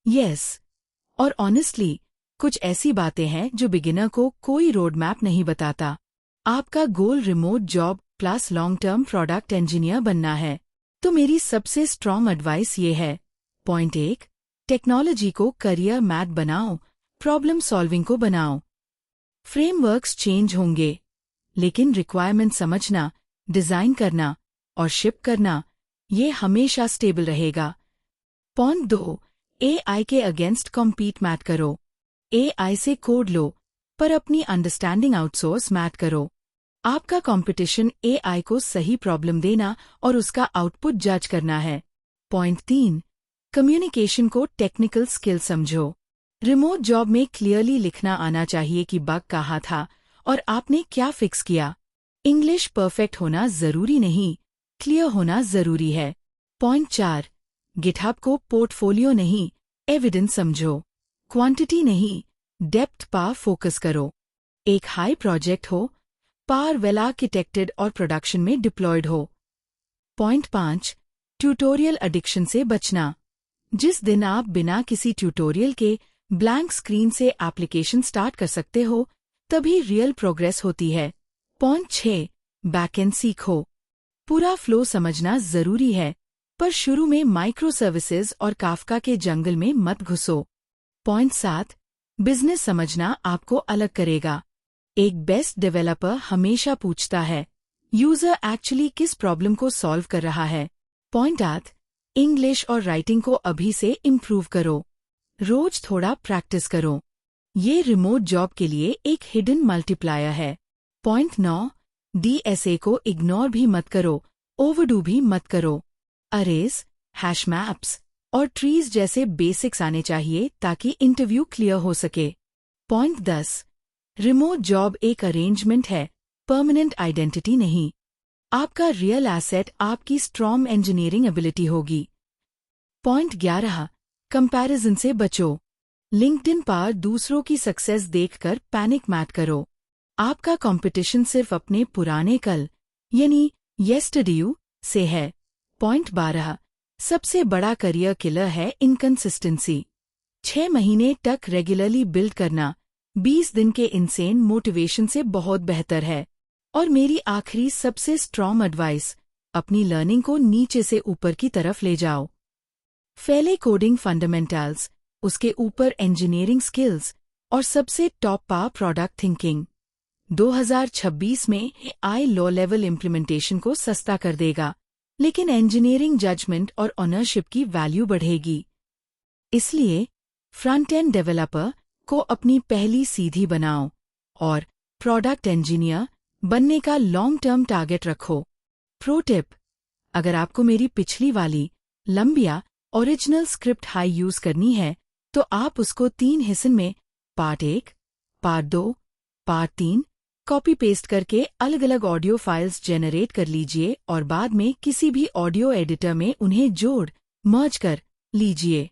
Yes, और honestly कुछ ऐसी बातें हैं जो बिगिनर को कोई रोड मैप नहीं बताता। आपका goal remote job plus long term product engineer बनना है, तो मेरी सबसे स्ट्रॉन्ग एडवाइस ये है। पॉइंट 1, टेक्नोलॉजी को करियर मैथ बनाओ, प्रॉब्लम सॉल्विंग को बनाओ। फ्रेमवर्क्स चेंज होंगे, लेकिन रिक्वायरमेंट समझना, डिजाइन करना और शिप करना, ये हमेशा स्टेबल रहेगा। पॉइंट 2, एआई के अगेंस्ट कॉम्पीट मैट करो। एआई से कोड लो, पर अपनी अंडरस्टैंडिंग आउटसोर्स मैट करो। आपका कंपटीशन एआई को सही प्रॉब्लम देना और उसका आउटपुट जज करना है। पॉइंट 3, कम्युनिकेशन को टेक्निकल स्किल समझो। रिमोट जॉब में क्लियरली लिखना आना चाहिए कि बग कहाँ था और आपने क्या फिक्स किया। इंग्लिश परफेक्ट होना जरूरी नहीं, क्लियर होना जरूरी है। पॉइंट 4, गिटहब को पोर्टफोलियो नहीं, एविडेंस समझो। क्वांटिटी नहीं, डेप्थ पर फोकस करो। एक हाई प्रोजेक्ट हो, पार वेल आर्किटेक्टेड और प्रोडक्शन में डिप्लॉयड हो। पॉइंट 5, ट्यूटोरियल एडिक्शन से बचना। जिस दिन आप बिना किसी ट्यूटोरियल के ब्लैंक स्क्रीन से एप्लीकेशन स्टार्ट कर सकते हो, तभी रियल प्रोग्रेस होती है। पॉइंट 6, बैकएंड सीखो। पूरा फ्लो समझना जरूरी है, पर शुरू में माइक्रो सर्विसेज और काफका के जंगल में मत घुसो। पॉइंट 7, बिजनेस समझना आपको अलग करेगा। एक बेस्ट डेवलपर हमेशा पूछता है, यूजर एक्चुअली किस प्रॉब्लम को सॉल्व कर रहा है। पॉइंट 8, इंग्लिश और राइटिंग को अभी से इम्प्रूव करो। रोज थोड़ा प्रैक्टिस करो। ये रिमोट जॉब के लिए एक हिडन मल्टीप्लायर है। पॉइंट 9, डीएसए को इग्नोर भी मत करो, ओवरडू भी मत करो। अरेज, हैश मैप्स और ट्रीज जैसे बेसिक्स आने चाहिए ताकि इंटरव्यू क्लियर हो सके। पॉइंट 10, रिमोट जॉब एक अरेंजमेंट है, परमानेंट आइडेंटिटी नहीं। आपका रियल एसेट आपकी स्ट्रॉन्ग इंजीनियरिंग एबिलिटी होगी। पॉइंट 11, कंपैरिजन से बचो। लिंक्डइन पर दूसरों की सक्सेस देखकर पैनिक मत करो। आपका कंपटीशन सिर्फ अपने पुराने कल यानी येस्टरडे से है। पॉइंट 12, सबसे बड़ा करियर किलर है इनकंसिस्टेंसी। 6 महीने तक रेगुलरली बिल्ड करना 20 दिन के इनसेन मोटिवेशन से बहुत बेहतर है। और मेरी आखिरी सबसे स्ट्रॉन्ग एडवाइस, अपनी लर्निंग को नीचे से ऊपर की तरफ ले जाओ। पहले कोडिंग फंडामेंटल्स, उसके ऊपर इंजीनियरिंग स्किल्स और सबसे टॉप पर प्रोडक्ट थिंकिंग। 2026 में एआई लो लेवल इम्प्लीमेंटेशन को सस्ता कर देगा, लेकिन इंजीनियरिंग जजमेंट और ऑनरशिप की वैल्यू बढ़ेगी। इसलिए फ्रंट एंड डेवलपर को अपनी पहली सीधी बनाओ और प्रोडक्ट इंजीनियर बनने का लॉन्ग टर्म टारगेट रखो। प्रो टिप, अगर आपको मेरी पिछली वाली लंबिया ओरिजिनल स्क्रिप्ट हाई यूज करनी है, तो आप उसको 3 हिस्सों में part 1, part 2, part 3 copy paste करके अलग अलग ऑडियो फाइल्स जेनरेट कर लीजिए और बाद में किसी भी ऑडियो एडिटर में उन्हें जोड़ मर्ज कर लीजिए।